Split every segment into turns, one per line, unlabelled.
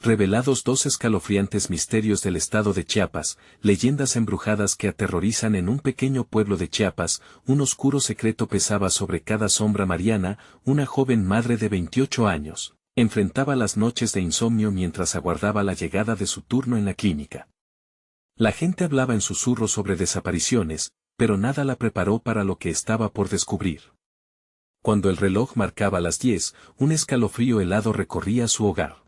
revelados dos escalofriantes misterios del estado de Chiapas, leyendas embrujadas que aterrorizan en un pequeño pueblo de Chiapas, un oscuro secreto pesaba sobre cada sombra. Mariana, una joven madre de 28 años, enfrentaba las noches de insomnio mientras aguardaba la llegada de su turno en la clínica. La gente hablaba en susurros sobre desapariciones, pero nada la preparó para lo que estaba por descubrir. Cuando el reloj marcaba las 10, un escalofrío helado recorría su hogar.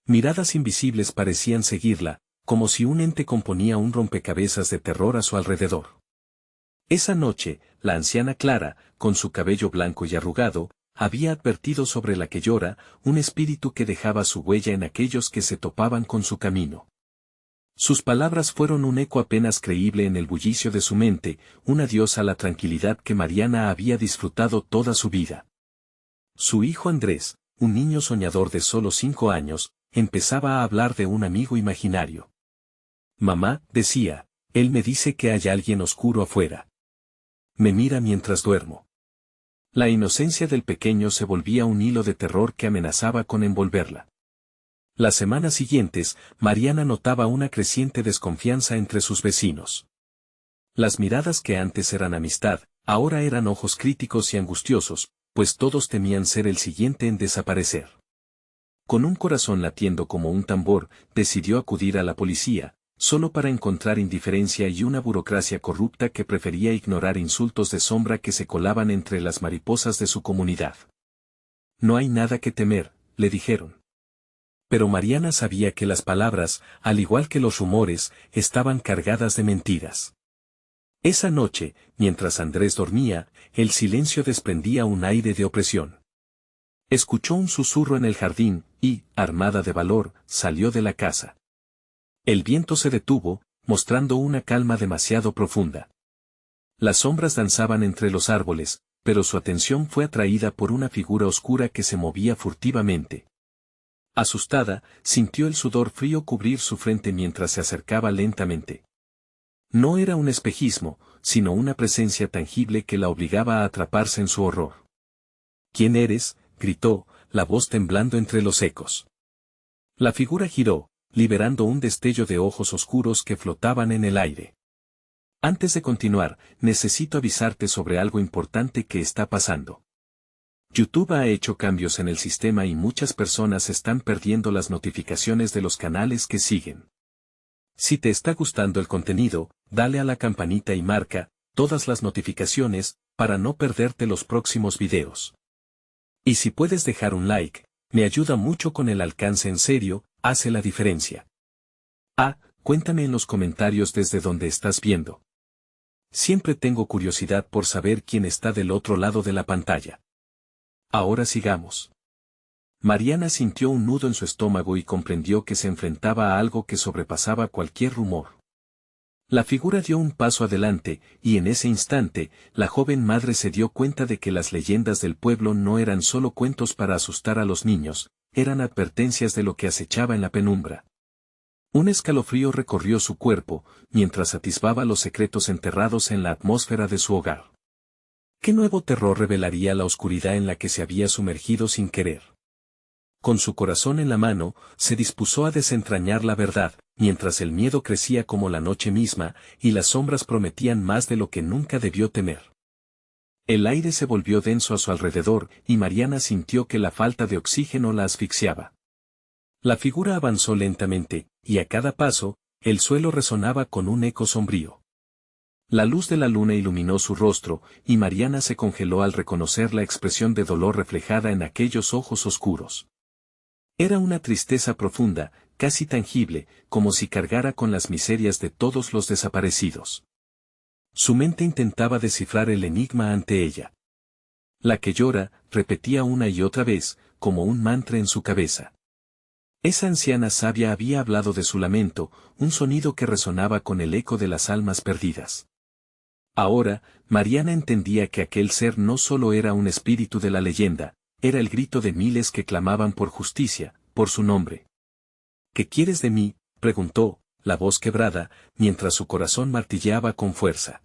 Miradas invisibles parecían seguirla, como si un ente componía un rompecabezas de terror a su alrededor. Esa noche, la anciana Clara, con su cabello blanco y arrugado, había advertido sobre la que llora, un espíritu que dejaba su huella en aquellos que se topaban con su camino. Sus palabras fueron un eco apenas creíble en el bullicio de su mente, un adiós a la tranquilidad que Mariana había disfrutado toda su vida. Su hijo Andrés, un niño soñador de solo 5 años, empezaba a hablar de un amigo imaginario. Mamá, decía, él me dice que hay alguien oscuro afuera. Me mira mientras duermo. La inocencia del pequeño se volvía un hilo de terror que amenazaba con envolverla. Las semanas siguientes, Mariana notaba una creciente desconfianza entre sus vecinos. Las miradas que antes eran amistad, ahora eran ojos críticos y angustiosos, pues todos temían ser el siguiente en desaparecer. Con un corazón latiendo como un tambor, decidió acudir a la policía, solo para encontrar indiferencia y una burocracia corrupta que prefería ignorar insultos de sombra que se colaban entre las mariposas de su comunidad. No hay nada que temer, le dijeron. Pero Mariana sabía que las palabras, al igual que los rumores, estaban cargadas de mentiras. Esa noche, mientras Andrés dormía, el silencio desprendía un aire de opresión. Escuchó un susurro en el jardín, y, armada de valor, salió de la casa. El viento se detuvo, mostrando una calma demasiado profunda. Las sombras danzaban entre los árboles, pero su atención fue atraída por una figura oscura que se movía furtivamente. Asustada, sintió el sudor frío cubrir su frente mientras se acercaba lentamente. No era un espejismo, sino una presencia tangible que la obligaba a atraparse en su horror. ¿Quién eres?, gritó, la voz temblando entre los ecos. La figura giró, liberando un destello de ojos oscuros que flotaban en el aire. Antes de continuar, necesito avisarte sobre algo importante que está pasando. YouTube ha hecho cambios en el sistema y muchas personas están perdiendo las notificaciones de los canales que siguen. Si te está gustando el contenido, dale a la campanita y marca todas las notificaciones para no perderte los próximos videos. Y si puedes dejar un like, me ayuda mucho con el alcance. En serio, hace la diferencia. Cuéntame en los comentarios desde donde estás viendo. Siempre tengo curiosidad por saber quién está del otro lado de la pantalla. Ahora sigamos. Mariana sintió un nudo en su estómago y comprendió que se enfrentaba a algo que sobrepasaba cualquier rumor. La figura dio un paso adelante, y en ese instante, la joven madre se dio cuenta de que las leyendas del pueblo no eran solo cuentos para asustar a los niños, eran advertencias de lo que acechaba en la penumbra. Un escalofrío recorrió su cuerpo, mientras atisbaba los secretos enterrados en la atmósfera de su hogar. ¿Qué nuevo terror revelaría la oscuridad en la que se había sumergido sin querer? Con su corazón en la mano, se dispuso a desentrañar la verdad, mientras el miedo crecía como la noche misma, y las sombras prometían más de lo que nunca debió temer. El aire se volvió denso a su alrededor, y Mariana sintió que la falta de oxígeno la asfixiaba. La figura avanzó lentamente, y a cada paso, el suelo resonaba con un eco sombrío. La luz de la luna iluminó su rostro, y Mariana se congeló al reconocer la expresión de dolor reflejada en aquellos ojos oscuros. Era una tristeza profunda, casi tangible, como si cargara con las miserias de todos los desaparecidos. Su mente intentaba descifrar el enigma ante ella. La que llora, repetía una y otra vez, como un mantra en su cabeza. Esa anciana sabia había hablado de su lamento, un sonido que resonaba con el eco de las almas perdidas. Ahora, Mariana entendía que aquel ser no solo era un espíritu de la leyenda, era el grito de miles que clamaban por justicia, por su nombre. ¿Qué quieres de mí?, preguntó, la voz quebrada, mientras su corazón martilleaba con fuerza.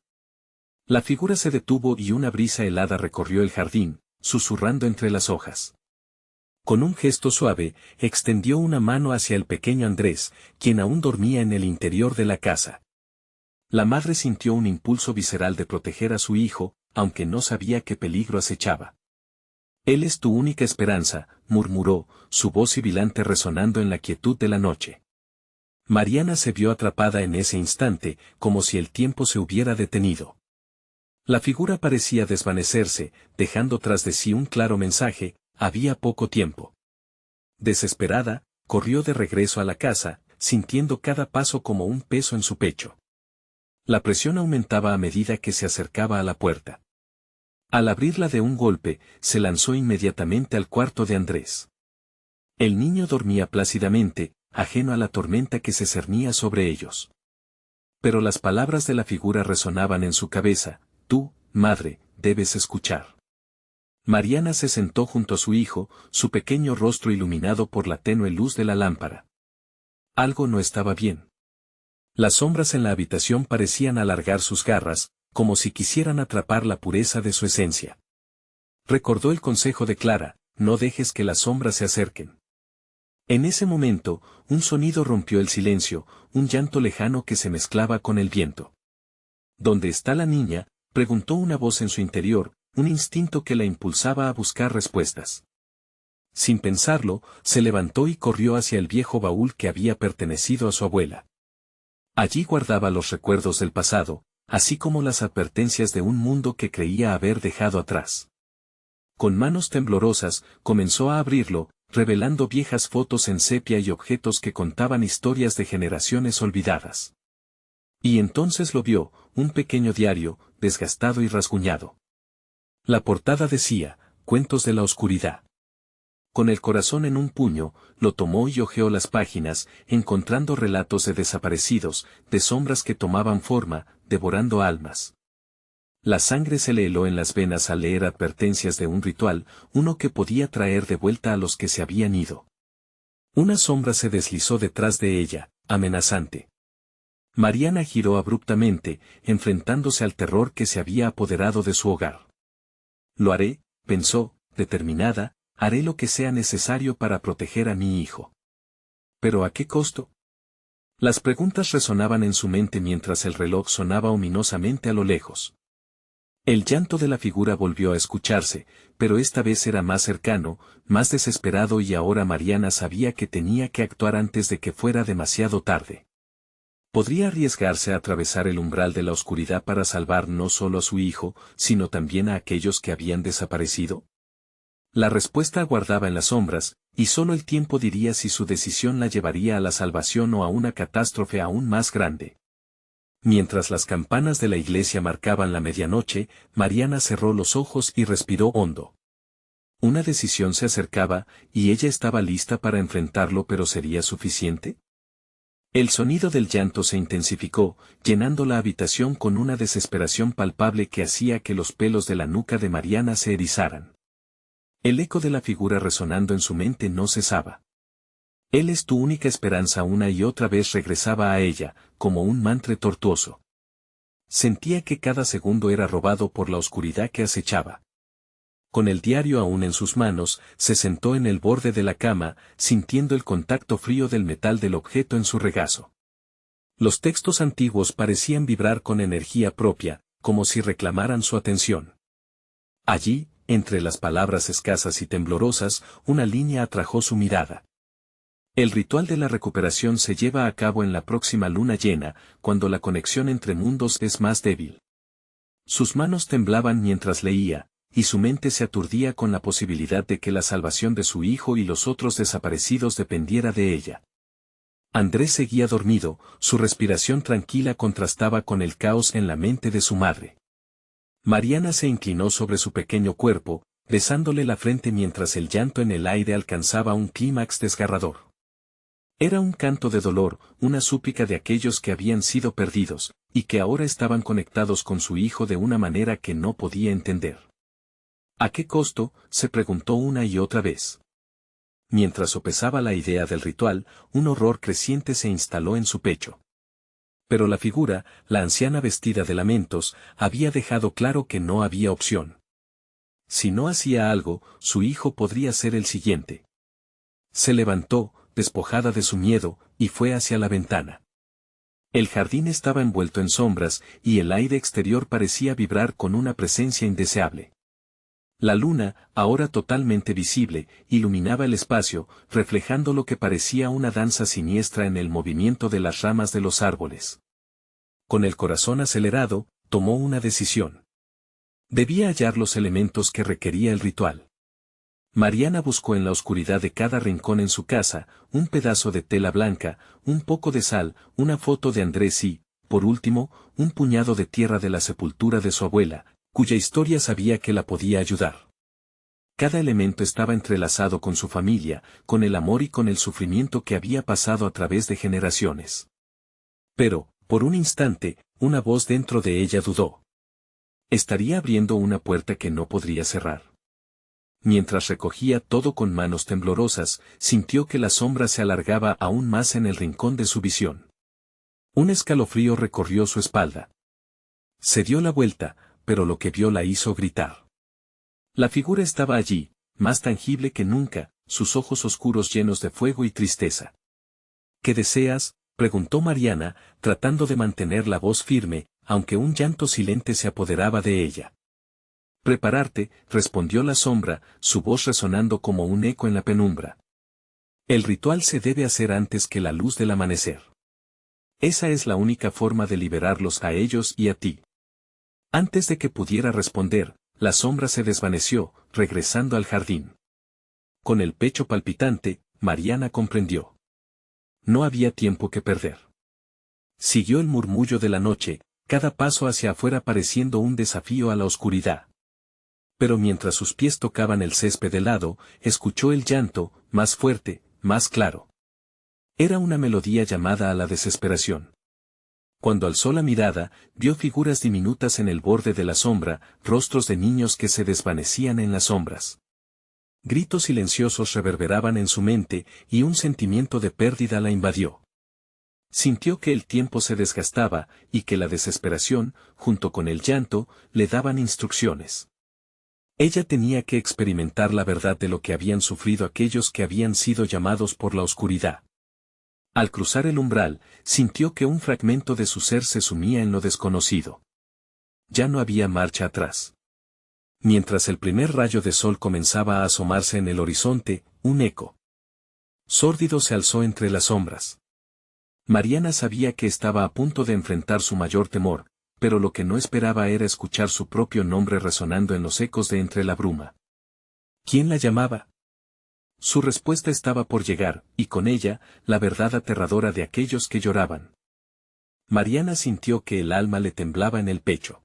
La figura se detuvo y una brisa helada recorrió el jardín, susurrando entre las hojas. Con un gesto suave, extendió una mano hacia el pequeño Andrés, quien aún dormía en el interior de la casa. La madre sintió un impulso visceral de proteger a su hijo, aunque no sabía qué peligro acechaba. «Él es tu única esperanza», murmuró, su voz sibilante resonando en la quietud de la noche. Mariana se vio atrapada en ese instante, como si el tiempo se hubiera detenido. La figura parecía desvanecerse, dejando tras de sí un claro mensaje: había poco tiempo. Desesperada, corrió de regreso a la casa, sintiendo cada paso como un peso en su pecho. La presión aumentaba a medida que se acercaba a la puerta. Al abrirla de un golpe, se lanzó inmediatamente al cuarto de Andrés. El niño dormía plácidamente, ajeno a la tormenta que se cernía sobre ellos. Pero las palabras de la figura resonaban en su cabeza: «Tú, madre, debes escuchar». Mariana se sentó junto a su hijo, su pequeño rostro iluminado por la tenue luz de la lámpara. Algo no estaba bien. Las sombras en la habitación parecían alargar sus garras, como si quisieran atrapar la pureza de su esencia. Recordó el consejo de Clara: no dejes que las sombras se acerquen. En ese momento, un sonido rompió el silencio, un llanto lejano que se mezclaba con el viento. «¿Dónde está la niña?», preguntó una voz en su interior, un instinto que la impulsaba a buscar respuestas. Sin pensarlo, se levantó y corrió hacia el viejo baúl que había pertenecido a su abuela. Allí guardaba los recuerdos del pasado, así como las advertencias de un mundo que creía haber dejado atrás. Con manos temblorosas, comenzó a abrirlo, revelando viejas fotos en sepia y objetos que contaban historias de generaciones olvidadas. Y entonces lo vio, un pequeño diario, desgastado y rasguñado. La portada decía: «Cuentos de la oscuridad». Con el corazón en un puño, lo tomó y hojeó las páginas, encontrando relatos de desaparecidos, de sombras que tomaban forma, devorando almas. La sangre se le heló en las venas al leer advertencias de un ritual, uno que podía traer de vuelta a los que se habían ido. Una sombra se deslizó detrás de ella, amenazante. Mariana giró abruptamente, enfrentándose al terror que se había apoderado de su hogar. «Lo haré», pensó, determinada, «haré lo que sea necesario para proteger a mi hijo». ¿Pero a qué costo? Las preguntas resonaban en su mente mientras el reloj sonaba ominosamente a lo lejos. El llanto de la figura volvió a escucharse, pero esta vez era más cercano, más desesperado, y ahora Mariana sabía que tenía que actuar antes de que fuera demasiado tarde. ¿Podría arriesgarse a atravesar el umbral de la oscuridad para salvar no solo a su hijo, sino también a aquellos que habían desaparecido? La respuesta aguardaba en las sombras, y solo el tiempo diría si su decisión la llevaría a la salvación o a una catástrofe aún más grande. Mientras las campanas de la iglesia marcaban la medianoche, Mariana cerró los ojos y respiró hondo. Una decisión se acercaba, y ella estaba lista para enfrentarlo, pero ¿sería suficiente? El sonido del llanto se intensificó, llenando la habitación con una desesperación palpable que hacía que los pelos de la nuca de Mariana se erizaran. El eco de la figura resonando en su mente no cesaba. «Él es tu única esperanza», una y otra vez regresaba a ella, como un mantra tortuoso. Sentía que cada segundo era robado por la oscuridad que acechaba. Con el diario aún en sus manos, se sentó en el borde de la cama, sintiendo el contacto frío del metal del objeto en su regazo. Los textos antiguos parecían vibrar con energía propia, como si reclamaran su atención. Allí, entre las palabras escasas y temblorosas, una línea atrajo su mirada. «El ritual de la recuperación se lleva a cabo en la próxima luna llena, cuando la conexión entre mundos es más débil». Sus manos temblaban mientras leía, y su mente se aturdía con la posibilidad de que la salvación de su hijo y los otros desaparecidos dependiera de ella. Andrés seguía dormido, su respiración tranquila contrastaba con el caos en la mente de su madre. Mariana se inclinó sobre su pequeño cuerpo, besándole la frente mientras el llanto en el aire alcanzaba un clímax desgarrador. Era un canto de dolor, una súplica de aquellos que habían sido perdidos, y que ahora estaban conectados con su hijo de una manera que no podía entender. ¿A qué costo?, se preguntó una y otra vez. Mientras sopesaba la idea del ritual, un horror creciente se instaló en su pecho. Pero la figura, la anciana vestida de lamentos, había dejado claro que no había opción. Si no hacía algo, su hijo podría ser el siguiente. Se levantó, despojada de su miedo, y fue hacia la ventana. El jardín estaba envuelto en sombras, y el aire exterior parecía vibrar con una presencia indeseable. La luna, ahora totalmente visible, iluminaba el espacio, reflejando lo que parecía una danza siniestra en el movimiento de las ramas de los árboles. Con el corazón acelerado, tomó una decisión. Debía hallar los elementos que requería el ritual. Mariana buscó en la oscuridad de cada rincón en su casa, un pedazo de tela blanca, un poco de sal, una foto de Andrés y, por último, un puñado de tierra de la sepultura de su abuela, cuya historia sabía que la podía ayudar. Cada elemento estaba entrelazado con su familia, con el amor y con el sufrimiento que había pasado a través de generaciones. Pero, por un instante, una voz dentro de ella dudó. ¿Estaría abriendo una puerta que no podría cerrar? Mientras recogía todo con manos temblorosas, sintió que la sombra se alargaba aún más en el rincón de su visión. Un escalofrío recorrió su espalda. Se dio la vuelta, pero lo que vio la hizo gritar. La figura estaba allí, más tangible que nunca, sus ojos oscuros llenos de fuego y tristeza. ¿Qué deseas?, preguntó Mariana, tratando de mantener la voz firme, aunque un llanto silente se apoderaba de ella. Prepararte, respondió la sombra, su voz resonando como un eco en la penumbra. El ritual se debe hacer antes que la luz del amanecer. Esa es la única forma de liberarlos a ellos y a ti. Antes de que pudiera responder, la sombra se desvaneció, regresando al jardín. Con el pecho palpitante, Mariana comprendió. No había tiempo que perder. Siguió el murmullo de la noche, cada paso hacia afuera pareciendo un desafío a la oscuridad. Pero mientras sus pies tocaban el césped helado, escuchó el llanto, más fuerte, más claro. Era una melodía llamada a la desesperación. Cuando alzó la mirada, vio figuras diminutas en el borde de la sombra, rostros de niños que se desvanecían en las sombras. Gritos silenciosos reverberaban en su mente, y un sentimiento de pérdida la invadió. Sintió que el tiempo se desgastaba, y que la desesperación, junto con el llanto, le daban instrucciones. Ella tenía que experimentar la verdad de lo que habían sufrido aquellos que habían sido llamados por la oscuridad. Al cruzar el umbral, sintió que un fragmento de su ser se sumía en lo desconocido. Ya no había marcha atrás. Mientras el primer rayo de sol comenzaba a asomarse en el horizonte, un eco sórdido se alzó entre las sombras. Mariana sabía que estaba a punto de enfrentar su mayor temor, pero lo que no esperaba era escuchar su propio nombre resonando en los ecos de entre la bruma. ¿Quién la llamaba? Su respuesta estaba por llegar, y con ella, la verdad aterradora de aquellos que lloraban. Mariana sintió que el alma le temblaba en el pecho.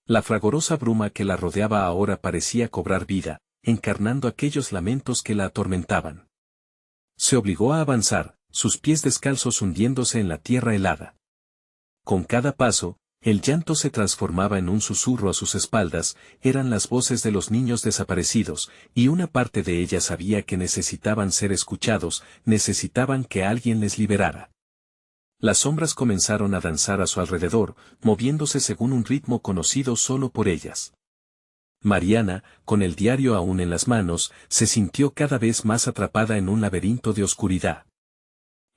La fragorosa bruma que la rodeaba ahora parecía cobrar vida, encarnando aquellos lamentos que la atormentaban. Se obligó a avanzar, sus pies descalzos hundiéndose en la tierra helada. Con cada paso, el llanto se transformaba en un susurro a sus espaldas, eran las voces de los niños desaparecidos, y una parte de ellas sabía que necesitaban ser escuchados, necesitaban que alguien les liberara. Las sombras comenzaron a danzar a su alrededor, moviéndose según un ritmo conocido solo por ellas. Mariana, con el diario aún en las manos, se sintió cada vez más atrapada en un laberinto de oscuridad.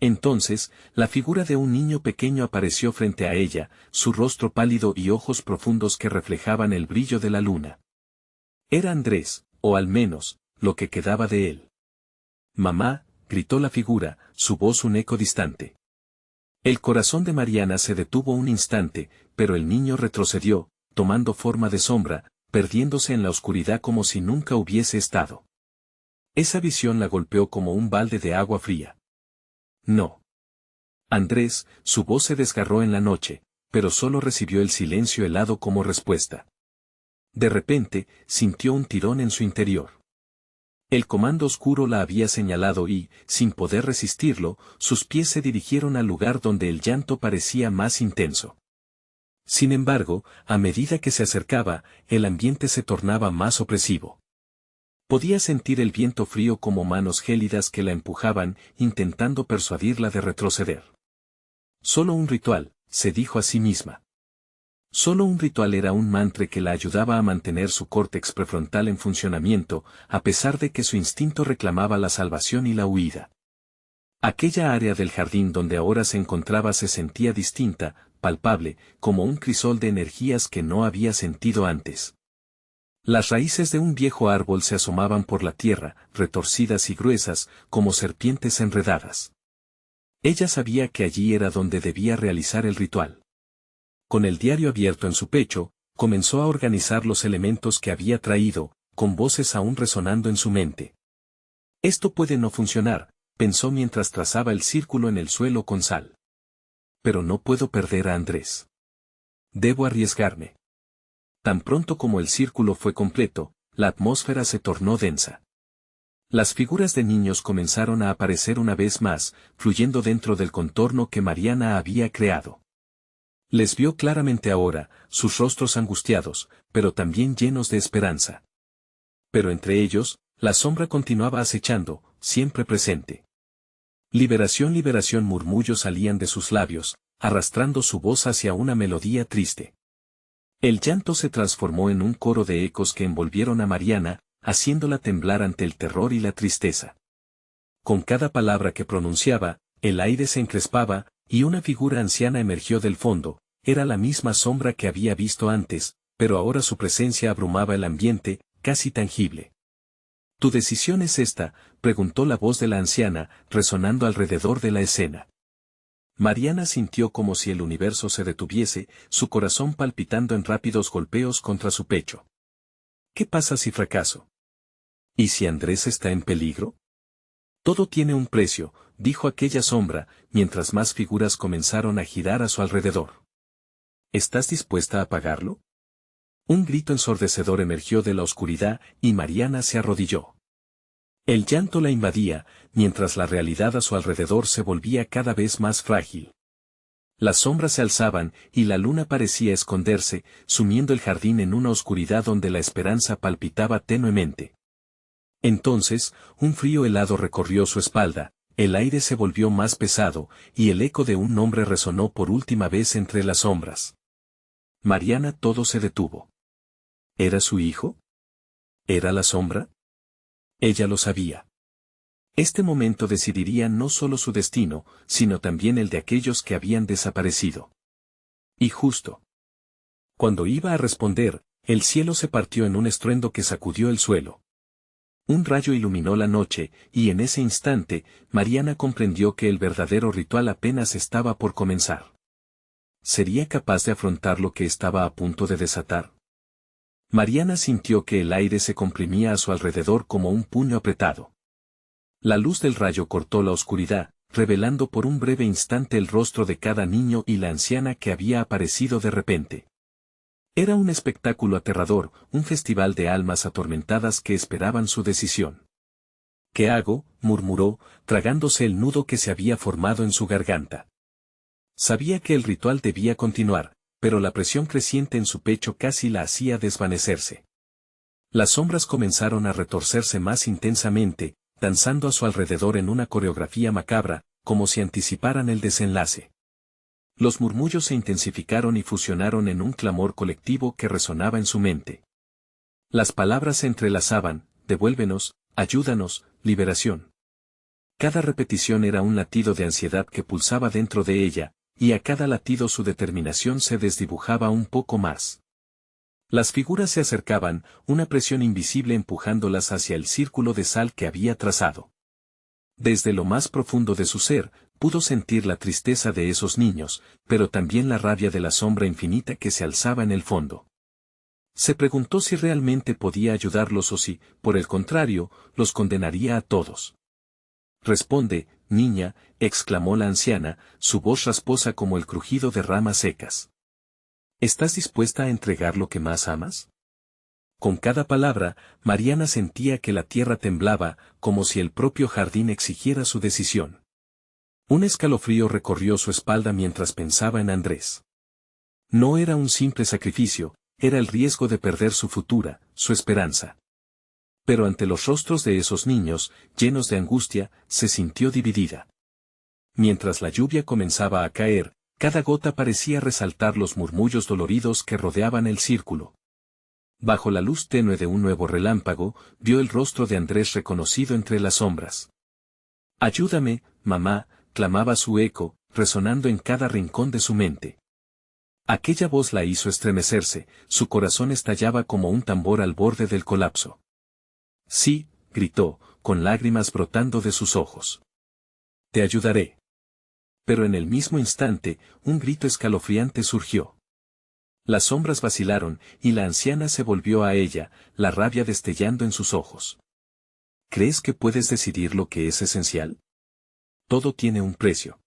Entonces, la figura de un niño pequeño apareció frente a ella, su rostro pálido y ojos profundos que reflejaban el brillo de la luna. Era Andrés, o al menos, lo que quedaba de él. «Mamá», gritó la figura, su voz un eco distante. El corazón de Mariana se detuvo un instante, pero el niño retrocedió, tomando forma de sombra, perdiéndose en la oscuridad como si nunca hubiese estado. Esa visión la golpeó como un balde de agua fría. No. Andrés, su voz se desgarró en la noche, pero solo recibió el silencio helado como respuesta. De repente, sintió un tirón en su interior. El comando oscuro la había señalado y, sin poder resistirlo, sus pies se dirigieron al lugar donde el llanto parecía más intenso. Sin embargo, a medida que se acercaba, el ambiente se tornaba más opresivo. Podía sentir el viento frío como manos gélidas que la empujaban, intentando persuadirla de retroceder. Solo un ritual, se dijo a sí misma. Solo un ritual era un mantra que la ayudaba a mantener su córtex prefrontal en funcionamiento, a pesar de que su instinto reclamaba la salvación y la huida. Aquella área del jardín donde ahora se encontraba se sentía distinta, palpable, como un crisol de energías que no había sentido antes. Las raíces de un viejo árbol se asomaban por la tierra, retorcidas y gruesas, como serpientes enredadas. Ella sabía que allí era donde debía realizar el ritual. Con el diario abierto en su pecho, comenzó a organizar los elementos que había traído, con voces aún resonando en su mente. Esto puede no funcionar, pensó mientras trazaba el círculo en el suelo con sal. Pero no puedo perder a Andrés. Debo arriesgarme. Tan pronto como el círculo fue completo, la atmósfera se tornó densa. Las figuras de niños comenzaron a aparecer una vez más, fluyendo dentro del contorno que Mariana había creado. Les vio claramente ahora, sus rostros angustiados, pero también llenos de esperanza. Pero entre ellos, la sombra continuaba acechando, siempre presente. Liberación, liberación, murmullos salían de sus labios, arrastrando su voz hacia una melodía triste. El llanto se transformó en un coro de ecos que envolvieron a Mariana, haciéndola temblar ante el terror y la tristeza. Con cada palabra que pronunciaba, el aire se encrespaba, y una figura anciana emergió del fondo. Era la misma sombra que había visto antes, pero ahora su presencia abrumaba el ambiente, casi tangible. ¿Tu decisión es esta?, preguntó la voz de la anciana, resonando alrededor de la escena. Mariana sintió como si el universo se detuviese, su corazón palpitando en rápidos golpeos contra su pecho. ¿Qué pasa si fracaso? ¿Y si Andrés está en peligro? Todo tiene un precio, dijo aquella sombra, mientras más figuras comenzaron a girar a su alrededor. ¿Estás dispuesta a pagarlo? Un grito ensordecedor emergió de la oscuridad y Mariana se arrodilló. El llanto la invadía, mientras la realidad a su alrededor se volvía cada vez más frágil. Las sombras se alzaban y la luna parecía esconderse, sumiendo el jardín en una oscuridad donde la esperanza palpitaba tenuemente. Entonces, un frío helado recorrió su espalda, el aire se volvió más pesado, y el eco de un nombre resonó por última vez entre las sombras. Mariana, todo se detuvo. ¿Era su hijo? ¿Era la sombra? Ella lo sabía. Este momento decidiría no solo su destino, sino también el de aquellos que habían desaparecido. Y justo cuando iba a responder, el cielo se partió en un estruendo que sacudió el suelo. Un rayo iluminó la noche, y en ese instante, Mariana comprendió que el verdadero ritual apenas estaba por comenzar. ¿Sería capaz de afrontar lo que estaba a punto de desatar? Mariana sintió que el aire se comprimía a su alrededor como un puño apretado. La luz del rayo cortó la oscuridad, revelando por un breve instante el rostro de cada niño y la anciana que había aparecido de repente. Era un espectáculo aterrador, un festival de almas atormentadas que esperaban su decisión. ¿Qué hago?, murmuró, tragándose el nudo que se había formado en su garganta. Sabía que el ritual debía continuar, pero la presión creciente en su pecho casi la hacía desvanecerse. Las sombras comenzaron a retorcerse más intensamente, danzando a su alrededor en una coreografía macabra, como si anticiparan el desenlace. Los murmullos se intensificaron y fusionaron en un clamor colectivo que resonaba en su mente. Las palabras se entrelazaban: devuélvenos, ayúdanos, liberación. Cada repetición era un latido de ansiedad que pulsaba dentro de ella, y a cada latido su determinación se desdibujaba un poco más. Las figuras se acercaban, una presión invisible empujándolas hacia el círculo de sal que había trazado. Desde lo más profundo de su ser, pudo sentir la tristeza de esos niños, pero también la rabia de la sombra infinita que se alzaba en el fondo. Se preguntó si realmente podía ayudarlos o si, por el contrario, los condenaría a todos. «Responde, niña», exclamó la anciana, su voz rasposa como el crujido de ramas secas. «¿Estás dispuesta a entregar lo que más amas?». Con cada palabra, Mariana sentía que la tierra temblaba, como si el propio jardín exigiera su decisión. Un escalofrío recorrió su espalda mientras pensaba en Andrés. No era un simple sacrificio, era el riesgo de perder su futura, su esperanza. Pero ante los rostros de esos niños, llenos de angustia, se sintió dividida. Mientras la lluvia comenzaba a caer, Cada gota parecía resaltar los murmullos doloridos que rodeaban el círculo. Bajo la luz tenue de un nuevo relámpago, vio el rostro de Andrés reconocido entre las sombras. «Ayúdame, mamá», clamaba su eco, resonando en cada rincón de su mente. Aquella voz la hizo estremecerse, su corazón estallaba como un tambor al borde del colapso. «Sí», gritó, con lágrimas brotando de sus ojos. «Te ayudaré». Pero en el mismo instante, un grito escalofriante surgió. Las sombras vacilaron, y la anciana se volvió a ella, la rabia destellando en sus ojos. ¿Crees que puedes decidir lo que es esencial? Todo tiene un precio.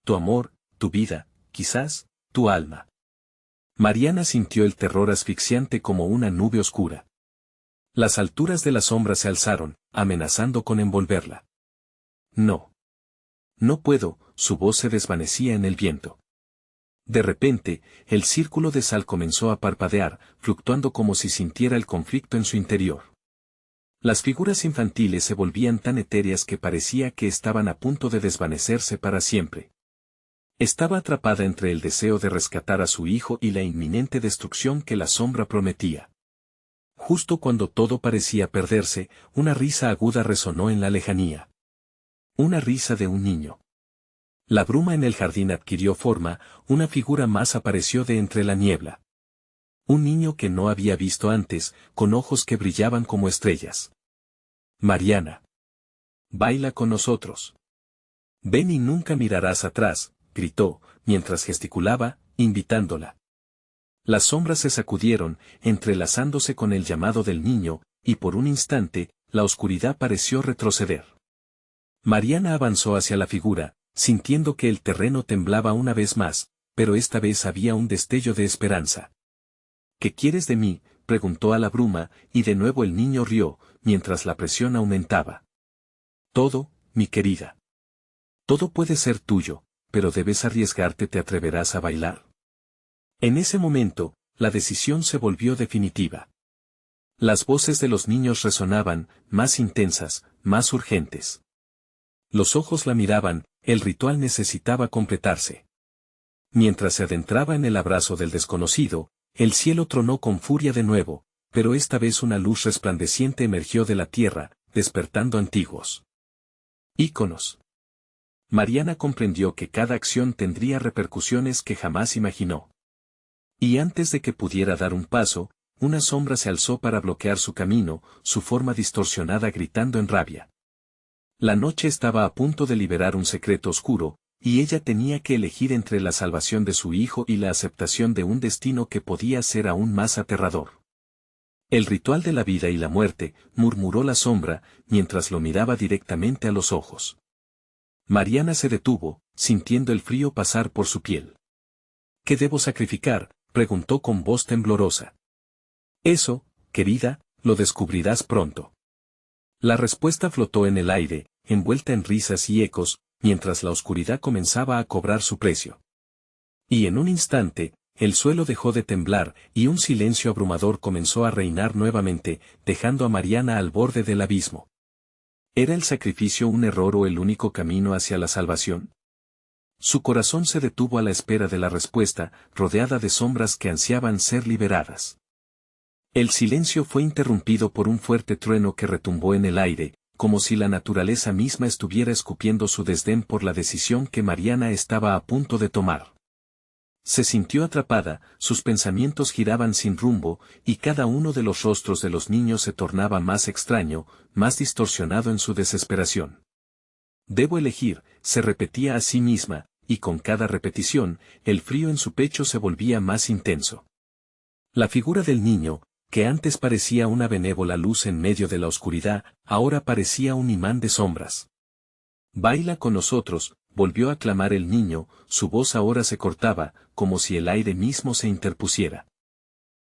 Tu amor, tu vida, quizás, tu alma. Mariana sintió el terror asfixiante como una nube oscura. Las alturas de la sombra se alzaron, amenazando con envolverla. No. No puedo, su voz se desvanecía en el viento. De repente, el círculo de sal comenzó a parpadear, fluctuando como si sintiera el conflicto en su interior. Las figuras infantiles se volvían tan etéreas que parecía que estaban a punto de desvanecerse para siempre. Estaba atrapada entre el deseo de rescatar a su hijo y la inminente destrucción que la sombra prometía. Justo cuando todo parecía perderse, una risa aguda resonó en la lejanía. Una risa de un niño. La bruma en el jardín adquirió forma, una figura más apareció de entre la niebla. Un niño que no había visto antes, con ojos que brillaban como estrellas. Mariana. Baila con nosotros. Ven y nunca mirarás atrás, gritó, mientras gesticulaba, invitándola. Las sombras se sacudieron, entrelazándose con el llamado del niño, y por un instante, la oscuridad pareció retroceder. Mariana avanzó hacia la figura, sintiendo que el terreno temblaba una vez más, pero esta vez había un destello de esperanza. ¿Qué quieres de mí?, preguntó a la bruma, y de nuevo el niño rió, mientras la presión aumentaba. Todo, mi querida. Todo puede ser tuyo, pero debes arriesgarte. ¿Te atreverás a bailar? En ese momento, la decisión se volvió definitiva. Las voces de los niños resonaban, más intensas, más urgentes. Los ojos la miraban, el ritual necesitaba completarse. Mientras se adentraba en el abrazo del desconocido, el cielo tronó con furia de nuevo, pero esta vez una luz resplandeciente emergió de la tierra, despertando antiguos íconos. Mariana comprendió que cada acción tendría repercusiones que jamás imaginó. Y antes de que pudiera dar un paso, una sombra se alzó para bloquear su camino, su forma distorsionada gritando en rabia. La noche estaba a punto de liberar un secreto oscuro, y ella tenía que elegir entre la salvación de su hijo y la aceptación de un destino que podía ser aún más aterrador. El ritual de la vida y la muerte, murmuró la sombra, mientras lo miraba directamente a los ojos. Mariana se detuvo, sintiendo el frío pasar por su piel. ¿Qué debo sacrificar?, preguntó con voz temblorosa. Eso, querida, lo descubrirás pronto. La respuesta flotó en el aire, envuelta en risas y ecos, mientras la oscuridad comenzaba a cobrar su precio. Y en un instante, el suelo dejó de temblar y un silencio abrumador comenzó a reinar nuevamente, dejando a Mariana al borde del abismo. ¿Era el sacrificio un error o el único camino hacia la salvación? Su corazón se detuvo a la espera de la respuesta, rodeada de sombras que ansiaban ser liberadas. El silencio fue interrumpido por un fuerte trueno que retumbó en el aire, como si la naturaleza misma estuviera escupiendo su desdén por la decisión que Mariana estaba a punto de tomar. Se sintió atrapada, sus pensamientos giraban sin rumbo, y cada uno de los rostros de los niños se tornaba más extraño, más distorsionado en su desesperación. Debo elegir, se repetía a sí misma, y con cada repetición, el frío en su pecho se volvía más intenso. La figura del niño, que antes parecía una benévola luz en medio de la oscuridad, ahora parecía un imán de sombras. «Baila con nosotros», volvió a clamar el niño, su voz ahora se cortaba, como si el aire mismo se interpusiera.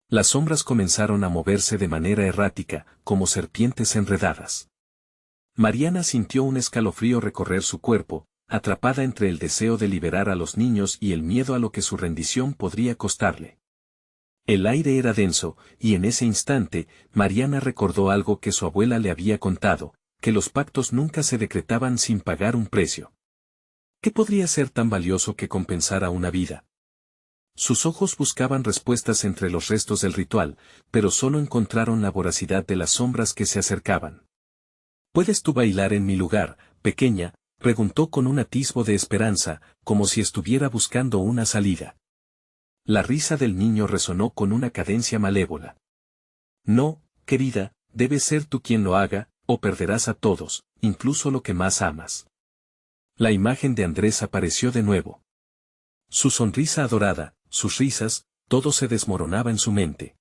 Las sombras comenzaron a moverse de manera errática, como serpientes enredadas. Mariana sintió un escalofrío recorrer su cuerpo, atrapada entre el deseo de liberar a los niños y el miedo a lo que su rendición podría costarle. El aire era denso, y en ese instante, Mariana recordó algo que su abuela le había contado, que los pactos nunca se decretaban sin pagar un precio. ¿Qué podría ser tan valioso que compensara una vida? Sus ojos buscaban respuestas entre los restos del ritual, pero solo encontraron la voracidad de las sombras que se acercaban. ¿Puedes tú bailar en mi lugar, pequeña?, preguntó con un atisbo de esperanza, como si estuviera buscando una salida. La risa del niño resonó con una cadencia malévola. No, querida, debes ser tú quien lo haga, o perderás a todos, incluso lo que más amas. La imagen de Andrés apareció de nuevo. Su sonrisa adorada, sus risas, todo se desmoronaba en su mente.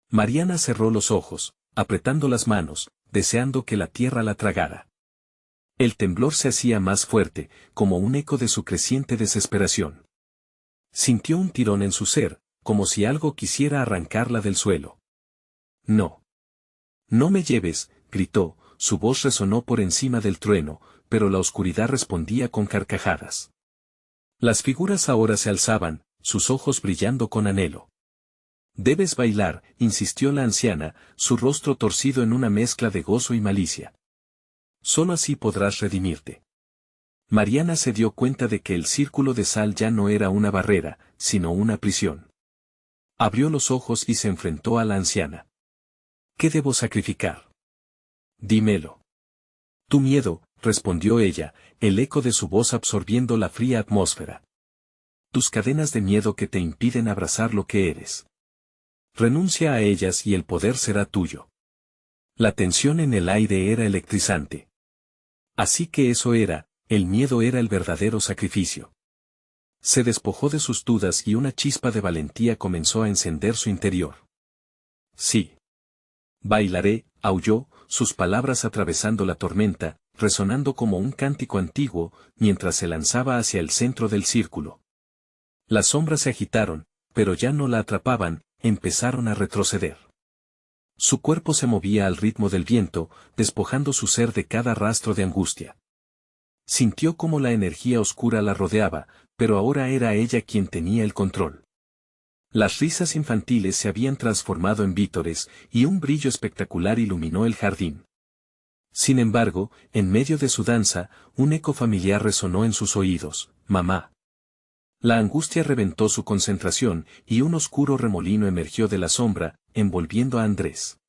Mariana cerró los ojos, apretando las manos, deseando que la tierra la tragara. El temblor se hacía más fuerte, como un eco de su creciente desesperación. Sintió un tirón en su ser, como si algo quisiera arrancarla del suelo. No. No me lleves, gritó, su voz resonó por encima del trueno, pero la oscuridad respondía con carcajadas. Las figuras ahora se alzaban, sus ojos brillando con anhelo. Debes bailar, insistió la anciana, su rostro torcido en una mezcla de gozo y malicia. Solo así podrás redimirte. Mariana se dio cuenta de que el círculo de sal ya no era una barrera, sino una prisión. Abrió los ojos y se enfrentó a la anciana. ¿Qué debo sacrificar? Dímelo. Tu miedo, respondió ella, el eco de su voz absorbiendo la fría atmósfera. Tus cadenas de miedo que te impiden abrazar lo que eres. Renuncia a ellas y el poder será tuyo. La tensión en el aire era electrizante. Así que eso era, el miedo era el verdadero sacrificio. Se despojó de sus dudas y una chispa de valentía comenzó a encender su interior. Sí. Bailaré, aulló, sus palabras atravesando la tormenta, resonando como un cántico antiguo, mientras se lanzaba hacia el centro del círculo. Las sombras se agitaron, pero ya no la atrapaban, empezaron a retroceder. Su cuerpo se movía al ritmo del viento, despojando su ser de cada rastro de angustia. Sintió como la energía oscura la rodeaba, pero ahora era ella quien tenía el control. Las risas infantiles se habían transformado en vítores, y un brillo espectacular iluminó el jardín. Sin embargo, en medio de su danza, un eco familiar resonó en sus oídos: «Mamá». La angustia reventó su concentración, y un oscuro remolino emergió de la sombra, envolviendo a Andrés.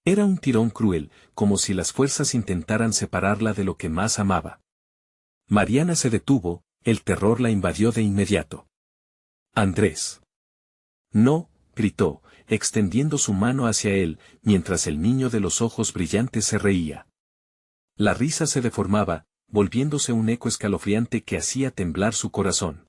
Era un tirón cruel, como si las fuerzas intentaran separarla de lo que más amaba. Mariana se detuvo, el terror la invadió de inmediato. «Andrés». «No», gritó, extendiendo su mano hacia él, mientras el niño de los ojos brillantes se reía. La risa se deformaba, volviéndose un eco escalofriante que hacía temblar su corazón.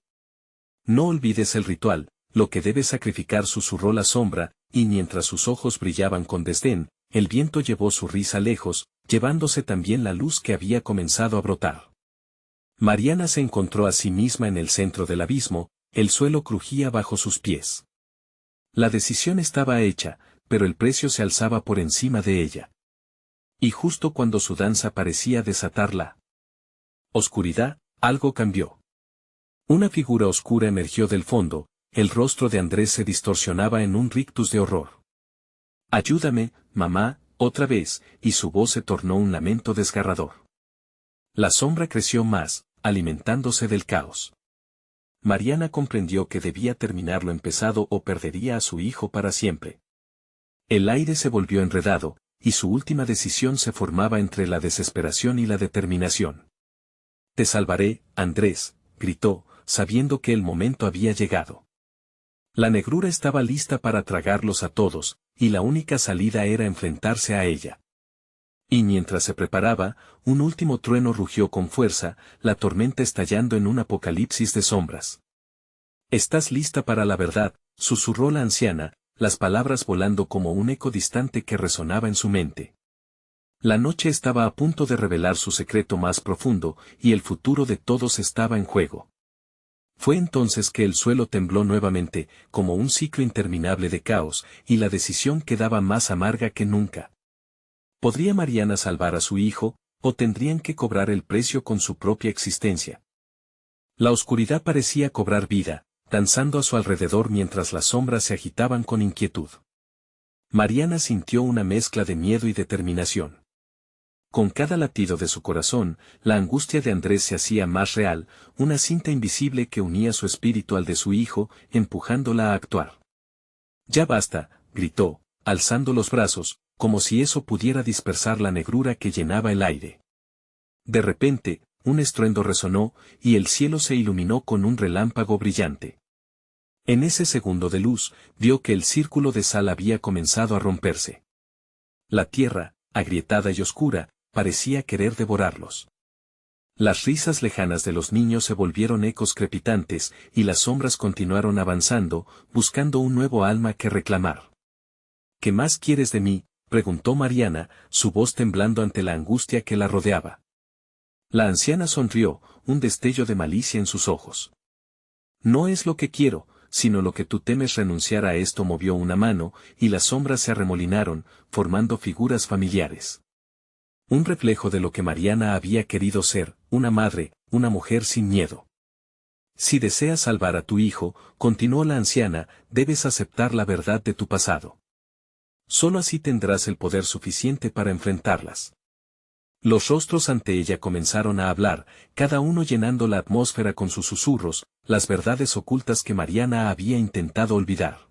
«No olvides el ritual, lo que debes sacrificar», susurró la sombra, y mientras sus ojos brillaban con desdén, el viento llevó su risa lejos, llevándose también la luz que había comenzado a brotar. Mariana se encontró a sí misma en el centro del abismo, el suelo crujía bajo sus pies. La decisión estaba hecha, pero el precio se alzaba por encima de ella. Y justo cuando su danza parecía desatar la oscuridad, algo cambió. Una figura oscura emergió del fondo, el rostro de Andrés se distorsionaba en un rictus de horror. «Ayúdame, mamá», otra vez, y su voz se tornó un lamento desgarrador. La sombra creció más, alimentándose del caos. Mariana comprendió que debía terminar lo empezado o perdería a su hijo para siempre. El aire se volvió enredado, y su última decisión se formaba entre la desesperación y la determinación. «Te salvaré, Andrés», gritó, sabiendo que el momento había llegado. La negrura estaba lista para tragarlos a todos, y la única salida era enfrentarse a ella. Y mientras se preparaba, un último trueno rugió con fuerza, la tormenta estallando en un apocalipsis de sombras. «¿Estás lista para la verdad?», susurró la anciana, las palabras volando como un eco distante que resonaba en su mente. La noche estaba a punto de revelar su secreto más profundo, y el futuro de todos estaba en juego. Fue entonces que el suelo tembló nuevamente, como un ciclo interminable de caos, y la decisión quedaba más amarga que nunca. ¿Podría Mariana salvar a su hijo, o tendrían que cobrar el precio con su propia existencia? La oscuridad parecía cobrar vida, danzando a su alrededor mientras las sombras se agitaban con inquietud. Mariana sintió una mezcla de miedo y determinación. Con cada latido de su corazón, la angustia de Andrés se hacía más real, una cinta invisible que unía su espíritu al de su hijo, empujándola a actuar. «Ya basta», gritó, alzando los brazos, como si eso pudiera dispersar la negrura que llenaba el aire. De repente, un estruendo resonó, y el cielo se iluminó con un relámpago brillante. En ese segundo de luz, vio que el círculo de sal había comenzado a romperse. La tierra, agrietada y oscura, parecía querer devorarlos. Las risas lejanas de los niños se volvieron ecos crepitantes, y las sombras continuaron avanzando, buscando un nuevo alma que reclamar. «¿Qué más quieres de mí?», preguntó Mariana, su voz temblando ante la angustia que la rodeaba. La anciana sonrió, un destello de malicia en sus ojos. «No es lo que quiero, sino lo que tú temes renunciar a esto». Movió una mano, y las sombras se arremolinaron, formando figuras familiares. Un reflejo de lo que Mariana había querido ser, una madre, una mujer sin miedo. «Si deseas salvar a tu hijo», continuó la anciana, «debes aceptar la verdad de tu pasado. Solo así tendrás el poder suficiente para enfrentarlas». Los rostros ante ella comenzaron a hablar, cada uno llenando la atmósfera con sus susurros, las verdades ocultas que Mariana había intentado olvidar.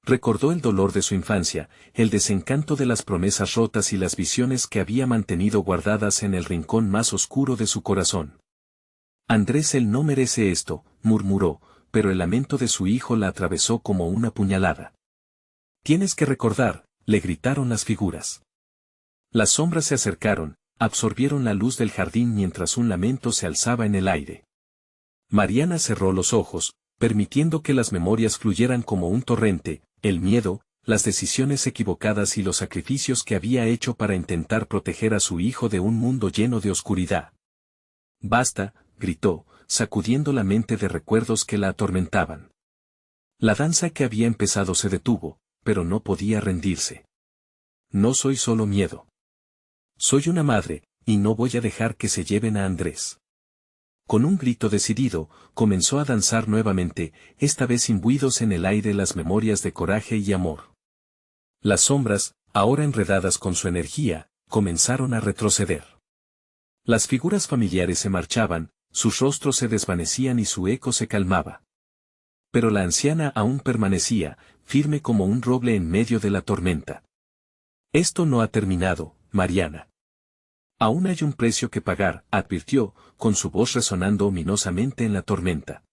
Recordó el dolor de su infancia, el desencanto de las promesas rotas y las visiones que había mantenido guardadas en el rincón más oscuro de su corazón. «Andrés, él no merece esto», murmuró, pero el lamento de su hijo la atravesó como una puñalada. «Tienes que recordar», le gritaron las figuras. Las sombras se acercaron, absorbieron la luz del jardín mientras un lamento se alzaba en el aire. Mariana cerró los ojos, permitiendo que las memorias fluyeran como un torrente, el miedo, las decisiones equivocadas y los sacrificios que había hecho para intentar proteger a su hijo de un mundo lleno de oscuridad. «Basta», gritó, sacudiendo la mente de recuerdos que la atormentaban. La danza que había empezado se detuvo, pero no podía rendirse. «No soy solo miedo. Soy una madre, y no voy a dejar que se lleven a Andrés». Con un grito decidido, comenzó a danzar nuevamente, esta vez imbuidos en el aire las memorias de coraje y amor. Las sombras, ahora enredadas con su energía, comenzaron a retroceder. Las figuras familiares se marchaban, sus rostros se desvanecían y su eco se calmaba. Pero la anciana aún permanecía, firme como un roble en medio de la tormenta. «Esto no ha terminado, Mariana. Aún hay un precio que pagar», advirtió, con su voz resonando ominosamente en la tormenta.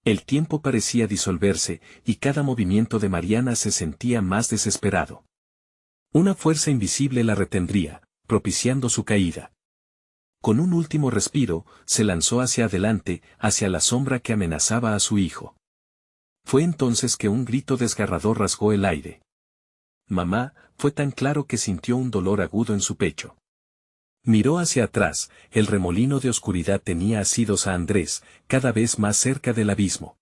El tiempo parecía disolverse, y cada movimiento de Mariana se sentía más desesperado. Una fuerza invisible la retendría, propiciando su caída. Con un último respiro, se lanzó hacia adelante, hacia la sombra que amenazaba a su hijo. Fue entonces que un grito desgarrador rasgó el aire. «Mamá», fue tan claro que sintió un dolor agudo en su pecho. Miró hacia atrás, el remolino de oscuridad tenía asidos a Andrés, cada vez más cerca del abismo.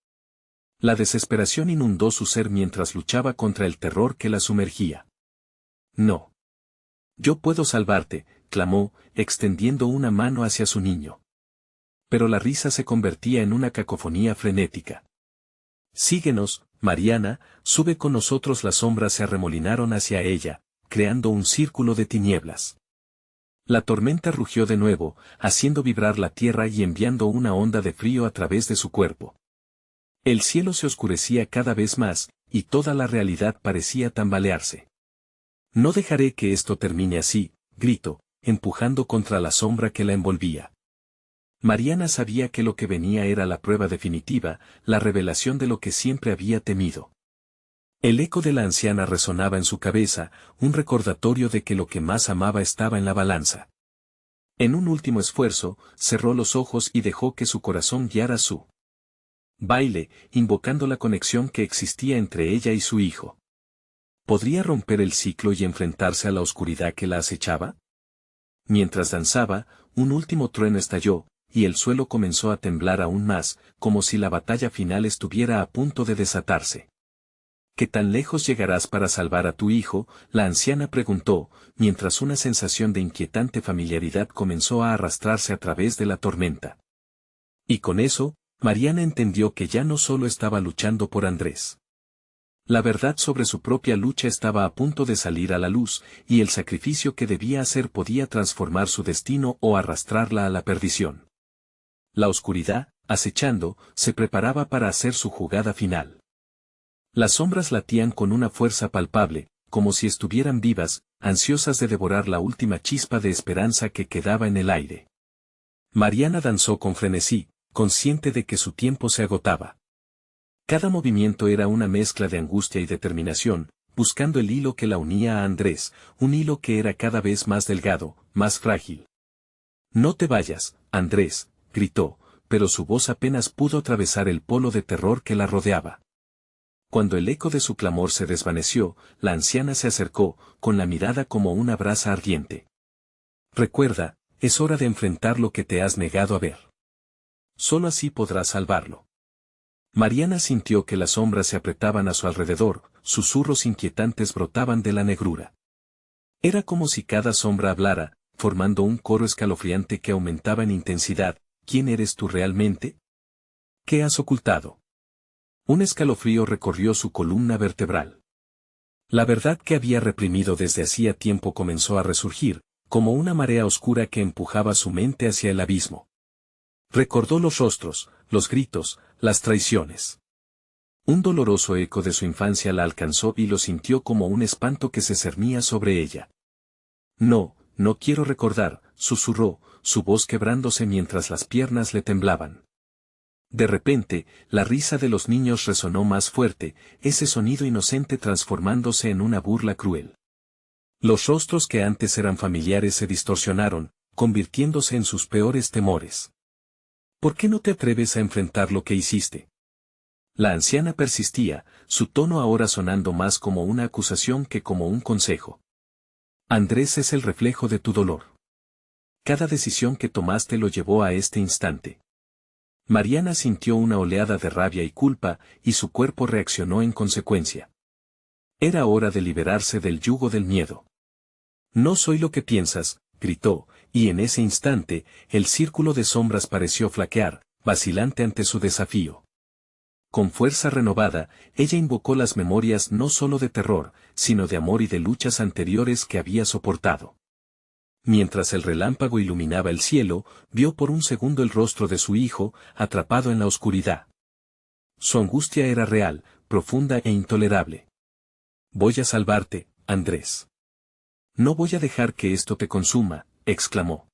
La desesperación inundó su ser mientras luchaba contra el terror que la sumergía. «No. Yo puedo salvarte», clamó, extendiendo una mano hacia su niño. Pero la risa se convertía en una cacofonía frenética. «Síguenos, Mariana, sube con nosotros». Las sombras se arremolinaron hacia ella, creando un círculo de tinieblas. La tormenta rugió de nuevo, haciendo vibrar la tierra y enviando una onda de frío a través de su cuerpo. El cielo se oscurecía cada vez más, y toda la realidad parecía tambalearse. «No dejaré que esto termine así», gritó, empujando contra la sombra que la envolvía. Mariana sabía que lo que venía era la prueba definitiva, la revelación de lo que siempre había temido. El eco de la anciana resonaba en su cabeza, un recordatorio de que lo que más amaba estaba en la balanza. En un último esfuerzo, cerró los ojos y dejó que su corazón guiara su baile, invocando la conexión que existía entre ella y su hijo. ¿Podría romper el ciclo y enfrentarse a la oscuridad que la acechaba? Mientras danzaba, un último trueno estalló, y el suelo comenzó a temblar aún más, como si la batalla final estuviera a punto de desatarse. «¿Qué tan lejos llegarás para salvar a tu hijo?», la anciana preguntó, mientras una sensación de inquietante familiaridad comenzó a arrastrarse a través de la tormenta. Y con eso, Mariana entendió que ya no solo estaba luchando por Andrés. La verdad sobre su propia lucha estaba a punto de salir a la luz, y el sacrificio que debía hacer podía transformar su destino o arrastrarla a la perdición. La oscuridad, acechando, se preparaba para hacer su jugada final. Las sombras latían con una fuerza palpable, como si estuvieran vivas, ansiosas de devorar la última chispa de esperanza que quedaba en el aire. Mariana danzó con frenesí, consciente de que su tiempo se agotaba. Cada movimiento era una mezcla de angustia y determinación, buscando el hilo que la unía a Andrés, un hilo que era cada vez más delgado, más frágil. «No te vayas, Andrés», gritó, pero su voz apenas pudo atravesar el polo de terror que la rodeaba. Cuando el eco de su clamor se desvaneció, la anciana se acercó, con la mirada como una brasa ardiente. «Recuerda, es hora de enfrentar lo que te has negado a ver. Solo así podrás salvarlo». Mariana sintió que las sombras se apretaban a su alrededor, susurros inquietantes brotaban de la negrura. Era como si cada sombra hablara, formando un coro escalofriante que aumentaba en intensidad. ¿Quién eres tú realmente? ¿Qué has ocultado? Un escalofrío recorrió su columna vertebral. La verdad que había reprimido desde hacía tiempo comenzó a resurgir, como una marea oscura que empujaba su mente hacia el abismo. Recordó los rostros, los gritos, las traiciones. Un doloroso eco de su infancia la alcanzó y lo sintió como un espanto que se cernía sobre ella. «No, no quiero recordar», susurró, su voz quebrándose mientras las piernas le temblaban. De repente, la risa de los niños resonó más fuerte, ese sonido inocente transformándose en una burla cruel. Los rostros que antes eran familiares se distorsionaron, convirtiéndose en sus peores temores. «¿Por qué no te atreves a enfrentar lo que hiciste?». La anciana persistía, su tono ahora sonando más como una acusación que como un consejo. «Andrés es el reflejo de tu dolor. Cada decisión que tomaste lo llevó a este instante». Mariana sintió una oleada de rabia y culpa, y su cuerpo reaccionó en consecuencia. Era hora de liberarse del yugo del miedo. «No soy lo que piensas», gritó, y en ese instante, el círculo de sombras pareció flaquear, vacilante ante su desafío. Con fuerza renovada, ella invocó las memorias no solo de terror, sino de amor y de luchas anteriores que había soportado. Mientras el relámpago iluminaba el cielo, vio por un segundo el rostro de su hijo, atrapado en la oscuridad. Su angustia era real, profunda e intolerable. «Voy a salvarte, Andrés. No voy a dejar que esto te consuma», exclamó.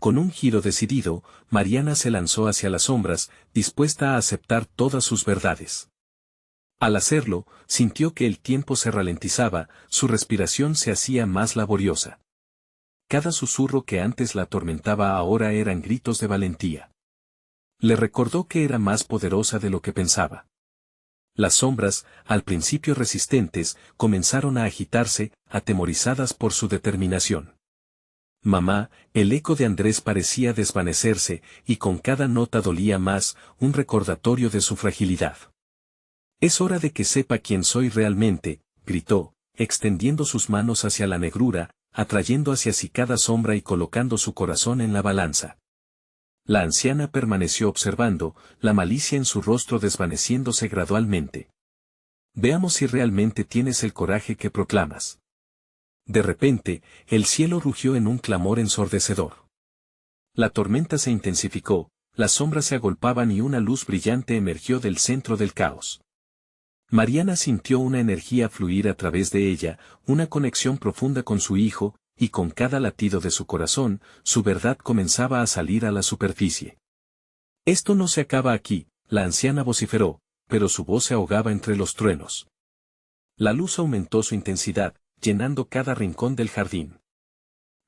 Con un giro decidido, Mariana se lanzó hacia las sombras, dispuesta a aceptar todas sus verdades. Al hacerlo, sintió que el tiempo se ralentizaba, su respiración se hacía más laboriosa. Cada susurro que antes la atormentaba ahora eran gritos de valentía. Le recordó que era más poderosa de lo que pensaba. Las sombras, al principio resistentes, comenzaron a agitarse, atemorizadas por su determinación. «Mamá», el eco de Andrés parecía desvanecerse, y con cada nota dolía más, un recordatorio de su fragilidad. «Es hora de que sepa quién soy realmente», gritó, extendiendo sus manos hacia la negrura, atrayendo hacia sí cada sombra y colocando su corazón en la balanza. La anciana permaneció observando, la malicia en su rostro desvaneciéndose gradualmente. «Veamos si realmente tienes el coraje que proclamas». De repente, el cielo rugió en un clamor ensordecedor. La tormenta se intensificó, las sombras se agolpaban y una luz brillante emergió del centro del caos. Mariana sintió una energía fluir a través de ella, una conexión profunda con su hijo, y con cada latido de su corazón, su verdad comenzaba a salir a la superficie. «Esto no se acaba aquí», la anciana vociferó, pero su voz se ahogaba entre los truenos. La luz aumentó su intensidad, llenando cada rincón del jardín.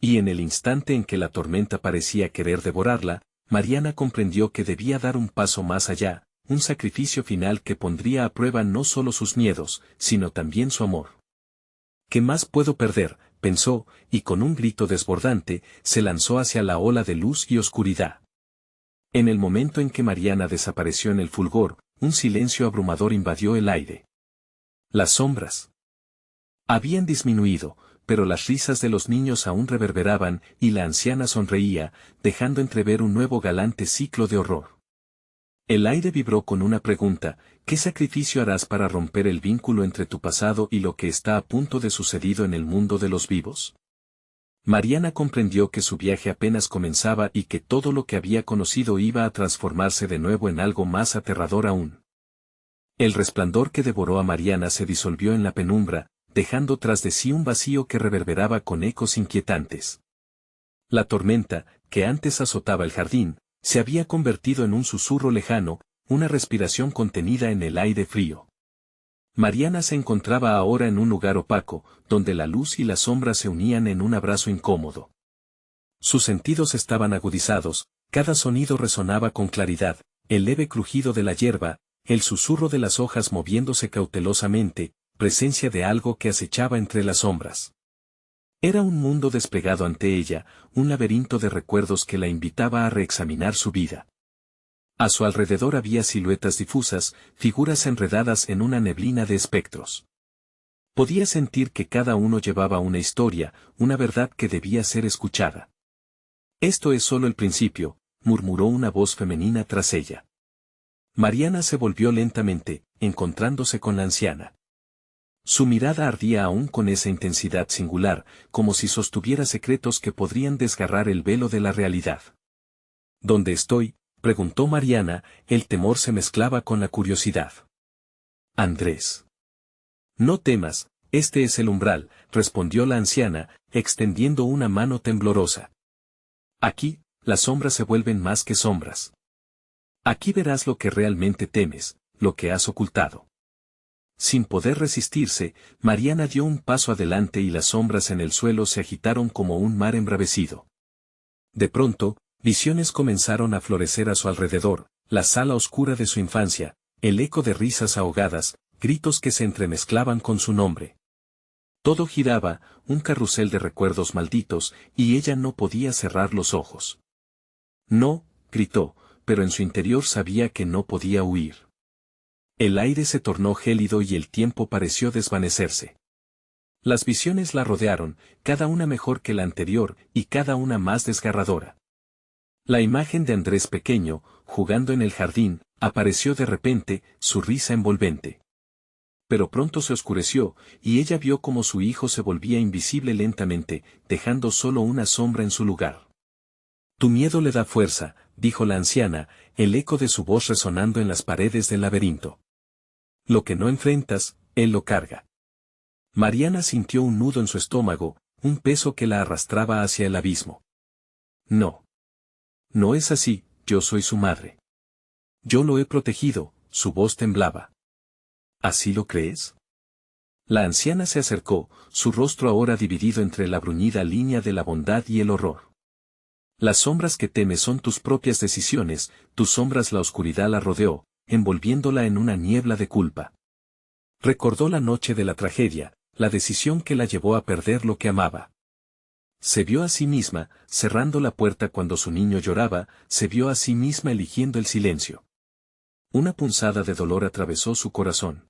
Y en el instante en que la tormenta parecía querer devorarla, Mariana comprendió que debía dar un paso más allá, un sacrificio final que pondría a prueba no solo sus miedos, sino también su amor. «¿Qué más puedo perder?», pensó, y con un grito desbordante, se lanzó hacia la ola de luz y oscuridad. En el momento en que Mariana desapareció en el fulgor, un silencio abrumador invadió el aire. Las sombras habían disminuido, pero las risas de los niños aún reverberaban, y la anciana sonreía, dejando entrever un nuevo galante ciclo de horror. El aire vibró con una pregunta: ¿qué sacrificio harás para romper el vínculo entre tu pasado y lo que está a punto de sucedido en el mundo de los vivos? Mariana comprendió que su viaje apenas comenzaba y que todo lo que había conocido iba a transformarse de nuevo en algo más aterrador aún. El resplandor que devoró a Mariana se disolvió en la penumbra, dejando tras de sí un vacío que reverberaba con ecos inquietantes. La tormenta, que antes azotaba el jardín, se había convertido en un susurro lejano, una respiración contenida en el aire frío. Mariana se encontraba ahora en un lugar opaco, donde la luz y la sombra se unían en un abrazo incómodo. Sus sentidos estaban agudizados, cada sonido resonaba con claridad, el leve crujido de la hierba, el susurro de las hojas moviéndose cautelosamente, presencia de algo que acechaba entre las sombras. Era un mundo desplegado ante ella, un laberinto de recuerdos que la invitaba a reexaminar su vida. A su alrededor había siluetas difusas, figuras enredadas en una neblina de espectros. Podía sentir que cada uno llevaba una historia, una verdad que debía ser escuchada. «Esto es solo el principio», murmuró una voz femenina tras ella. Mariana se volvió lentamente, encontrándose con la anciana. Su mirada ardía aún con esa intensidad singular, como si sostuviera secretos que podrían desgarrar el velo de la realidad. «¿Dónde estoy?», preguntó Mariana, el temor se mezclaba con la curiosidad. «Andrés». «No temas, este es el umbral», respondió la anciana, extendiendo una mano temblorosa. «Aquí, las sombras se vuelven más que sombras. Aquí verás lo que realmente temes, lo que has ocultado». Sin poder resistirse, Mariana dio un paso adelante y las sombras en el suelo se agitaron como un mar embravecido. De pronto, visiones comenzaron a florecer a su alrededor, la sala oscura de su infancia, el eco de risas ahogadas, gritos que se entremezclaban con su nombre. Todo giraba, un carrusel de recuerdos malditos, y ella no podía cerrar los ojos. «No», gritó, pero en su interior sabía que no podía huir. El aire se tornó gélido y el tiempo pareció desvanecerse. Las visiones la rodearon, cada una mejor que la anterior y cada una más desgarradora. La imagen de Andrés pequeño, jugando en el jardín, apareció de repente, su risa envolvente. Pero pronto se oscureció, y ella vio cómo su hijo se volvía invisible lentamente, dejando solo una sombra en su lugar. «Tu miedo le da fuerza», dijo la anciana, el eco de su voz resonando en las paredes del laberinto. «Lo que no enfrentas, él lo carga». Mariana sintió un nudo en su estómago, un peso que la arrastraba hacia el abismo. «No. No es así, yo soy su madre. Yo lo he protegido», su voz temblaba. «¿Así lo crees?». La anciana se acercó, su rostro ahora dividido entre la bruñida línea de la bondad y el horror. «Las sombras que temes son tus propias decisiones, tus sombras la oscuridad la rodeó, envolviéndola en una niebla de culpa». Recordó la noche de la tragedia, la decisión que la llevó a perder lo que amaba. Se vio a sí misma, cerrando la puerta cuando su niño lloraba, se vio a sí misma eligiendo el silencio. Una punzada de dolor atravesó su corazón.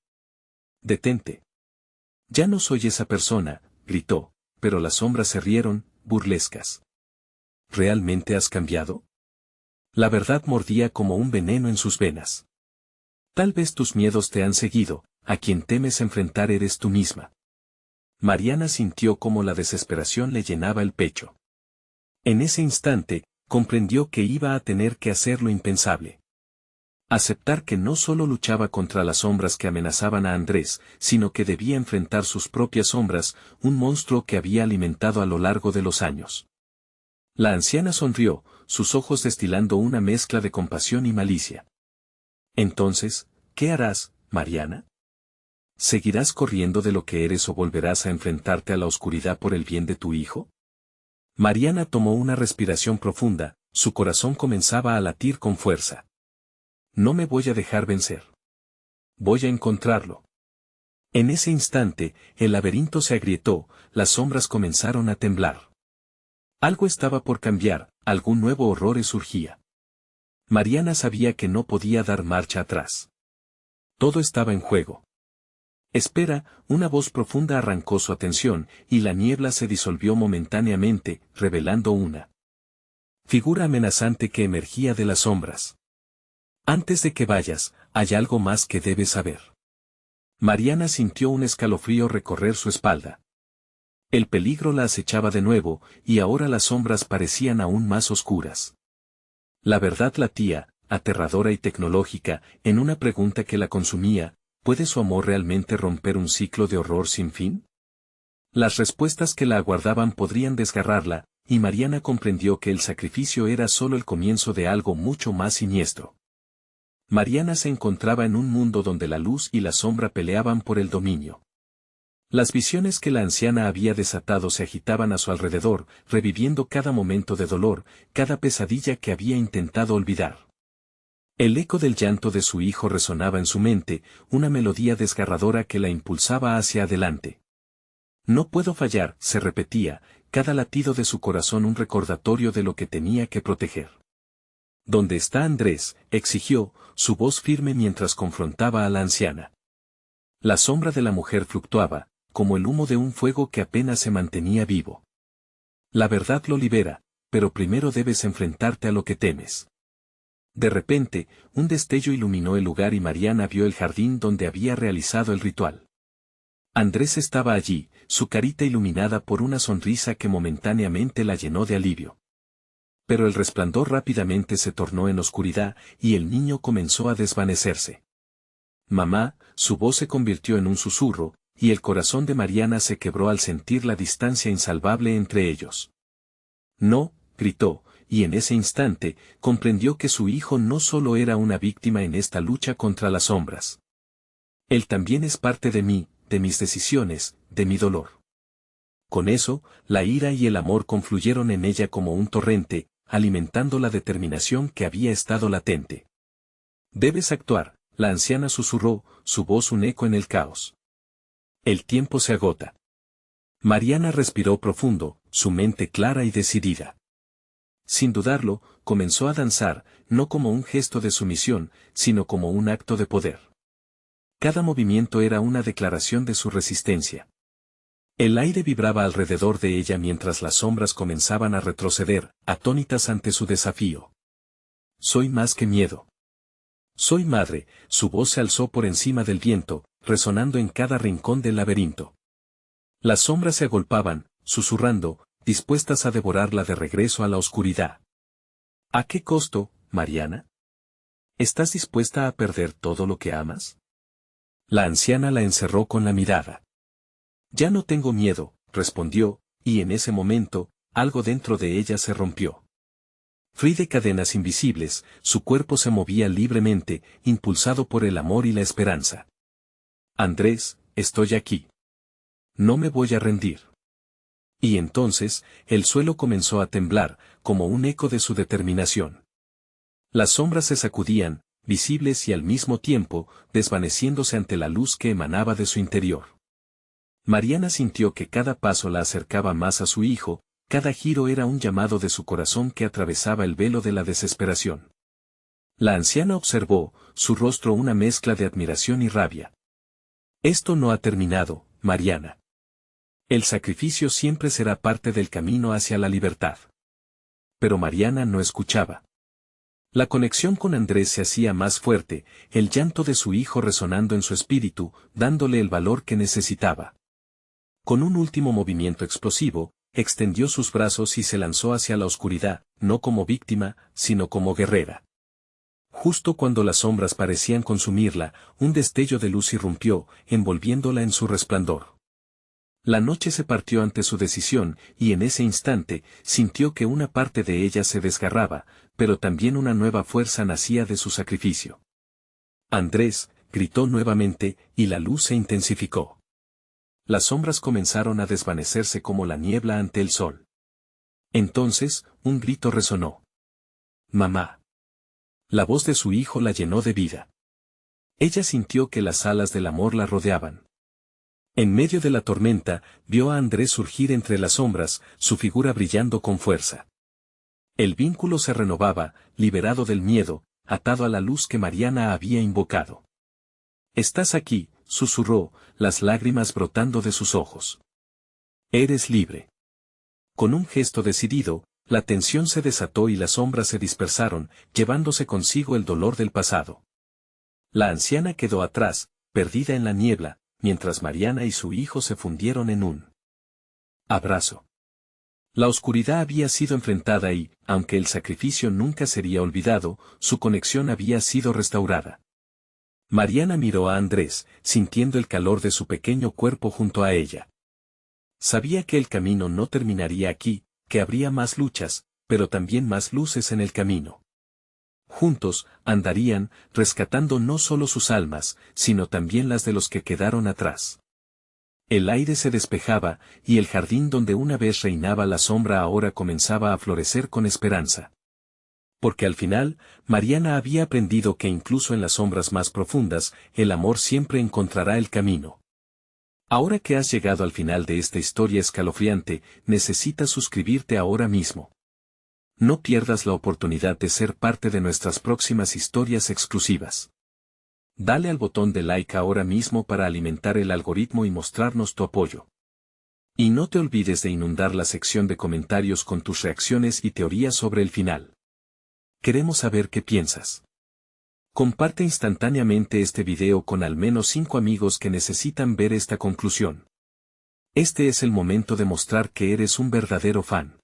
«Detente. Ya no soy esa persona», gritó, pero las sombras se rieron, burlescas. «¿Realmente has cambiado?». La verdad mordía como un veneno en sus venas. «Tal vez tus miedos te han seguido, a quien temes enfrentar eres tú misma». Mariana sintió cómo la desesperación le llenaba el pecho. En ese instante, comprendió que iba a tener que hacer lo impensable. Aceptar que no solo luchaba contra las sombras que amenazaban a Andrés, sino que debía enfrentar sus propias sombras, un monstruo que había alimentado a lo largo de los años. La anciana sonrió, sus ojos destilando una mezcla de compasión y malicia. «Entonces, ¿qué harás, Mariana? ¿Seguirás corriendo de lo que eres o volverás a enfrentarte a la oscuridad por el bien de tu hijo?». Mariana tomó una respiración profunda, su corazón comenzaba a latir con fuerza. «No me voy a dejar vencer. Voy a encontrarlo». En ese instante, el laberinto se agrietó, las sombras comenzaron a temblar. Algo estaba por cambiar, algún nuevo horror surgía. Mariana sabía que no podía dar marcha atrás. Todo estaba en juego. «Espera», una voz profunda arrancó su atención, y la niebla se disolvió momentáneamente, revelando una figura amenazante que emergía de las sombras. Antes de que vayas, hay algo más que debes saber. Mariana sintió un escalofrío recorrer su espalda. El peligro la acechaba de nuevo, y ahora las sombras parecían aún más oscuras. La verdad latía, aterradora y tecnológica, en una pregunta que la consumía: ¿puede su amor realmente romper un ciclo de horror sin fin? Las respuestas que la aguardaban podrían desgarrarla, y Mariana comprendió que el sacrificio era solo el comienzo de algo mucho más siniestro. Mariana se encontraba en un mundo donde la luz y la sombra peleaban por el dominio. Las visiones que la anciana había desatado se agitaban a su alrededor, reviviendo cada momento de dolor, cada pesadilla que había intentado olvidar. El eco del llanto de su hijo resonaba en su mente, una melodía desgarradora que la impulsaba hacia adelante. No puedo fallar, se repetía, cada latido de su corazón un recordatorio de lo que tenía que proteger. ¿Dónde está Andrés?, exigió, su voz firme mientras confrontaba a la anciana. La sombra de la mujer fluctuaba, como el humo de un fuego que apenas se mantenía vivo. La verdad lo libera, pero primero debes enfrentarte a lo que temes. De repente, un destello iluminó el lugar y Mariana vio el jardín donde había realizado el ritual. Andrés estaba allí, su carita iluminada por una sonrisa que momentáneamente la llenó de alivio. Pero el resplandor rápidamente se tornó en oscuridad, y el niño comenzó a desvanecerse. Mamá, su voz se convirtió en un susurro, y el corazón de Mariana se quebró al sentir la distancia insalvable entre ellos. No, gritó, y en ese instante, comprendió que su hijo no solo era una víctima en esta lucha contra las sombras. Él también es parte de mí, de mis decisiones, de mi dolor. Con eso, la ira y el amor confluyeron en ella como un torrente, alimentando la determinación que había estado latente. Debes actuar, la anciana susurró, su voz un eco en el caos. El tiempo se agota. Mariana respiró profundo, su mente clara y decidida. Sin dudarlo, comenzó a danzar, no como un gesto de sumisión, sino como un acto de poder. Cada movimiento era una declaración de su resistencia. El aire vibraba alrededor de ella mientras las sombras comenzaban a retroceder, atónitas ante su desafío. Soy más que miedo. Soy madre, su voz se alzó por encima del viento, resonando en cada rincón del laberinto. Las sombras se agolpaban, susurrando, dispuestas a devorarla de regreso a la oscuridad. ¿A qué costo, Mariana? ¿Estás dispuesta a perder todo lo que amas? La anciana la encerró con la mirada. Ya no tengo miedo, respondió, y en ese momento, algo dentro de ella se rompió. Free de cadenas invisibles, su cuerpo se movía libremente, impulsado por el amor y la esperanza. Andrés, estoy aquí. No me voy a rendir. Y entonces, el suelo comenzó a temblar, como un eco de su determinación. Las sombras se sacudían, visibles y al mismo tiempo, desvaneciéndose ante la luz que emanaba de su interior. Mariana sintió que cada paso la acercaba más a su hijo, cada giro era un llamado de su corazón que atravesaba el velo de la desesperación. La anciana observó, su rostro una mezcla de admiración y rabia. Esto no ha terminado, Mariana. El sacrificio siempre será parte del camino hacia la libertad. Pero Mariana no escuchaba. La conexión con Andrés se hacía más fuerte, el llanto de su hijo resonando en su espíritu, dándole el valor que necesitaba. Con un último movimiento explosivo, extendió sus brazos y se lanzó hacia la oscuridad, no como víctima, sino como guerrera. Justo cuando las sombras parecían consumirla, un destello de luz irrumpió, envolviéndola en su resplandor. La noche se partió ante su decisión, y en ese instante, sintió que una parte de ella se desgarraba, pero también una nueva fuerza nacía de su sacrificio. Andrés, gritó nuevamente, y la luz se intensificó. Las sombras comenzaron a desvanecerse como la niebla ante el sol. Entonces, un grito resonó. ¡Mamá! La voz de su hijo la llenó de vida. Ella sintió que las alas del amor la rodeaban. En medio de la tormenta, vio a Andrés surgir entre las sombras, su figura brillando con fuerza. El vínculo se renovaba, liberado del miedo, atado a la luz que Mariana había invocado. «Estás aquí», susurró, las lágrimas brotando de sus ojos. «Eres libre». Con un gesto decidido, La tensión se desató y las sombras se dispersaron, llevándose consigo el dolor del pasado. La anciana quedó atrás, perdida en la niebla, mientras Mariana y su hijo se fundieron en un abrazo. La oscuridad había sido enfrentada y, aunque el sacrificio nunca sería olvidado, su conexión había sido restaurada. Mariana miró a Andrés, sintiendo el calor de su pequeño cuerpo junto a ella. Sabía que el camino no terminaría aquí, que habría más luchas, pero también más luces en el camino. Juntos, andarían, rescatando no solo sus almas, sino también las de los que quedaron atrás. El aire se despejaba, y el jardín donde una vez reinaba la sombra ahora comenzaba a florecer con esperanza. Porque al final, Mariana había aprendido que incluso en las sombras más profundas, el amor siempre encontrará el camino. Ahora que has llegado al final de esta historia escalofriante, necesitas suscribirte ahora mismo. No pierdas la oportunidad de ser parte de nuestras próximas historias exclusivas. Dale al botón de like ahora mismo para alimentar el algoritmo y mostrarnos tu apoyo. Y no te olvides de inundar la sección de comentarios con tus reacciones y teorías sobre el final. Queremos saber qué piensas. Comparte instantáneamente este video con al menos 5 amigos que necesitan ver esta conclusión. Este es el momento de mostrar que eres un verdadero fan.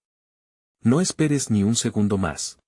No esperes ni un segundo más.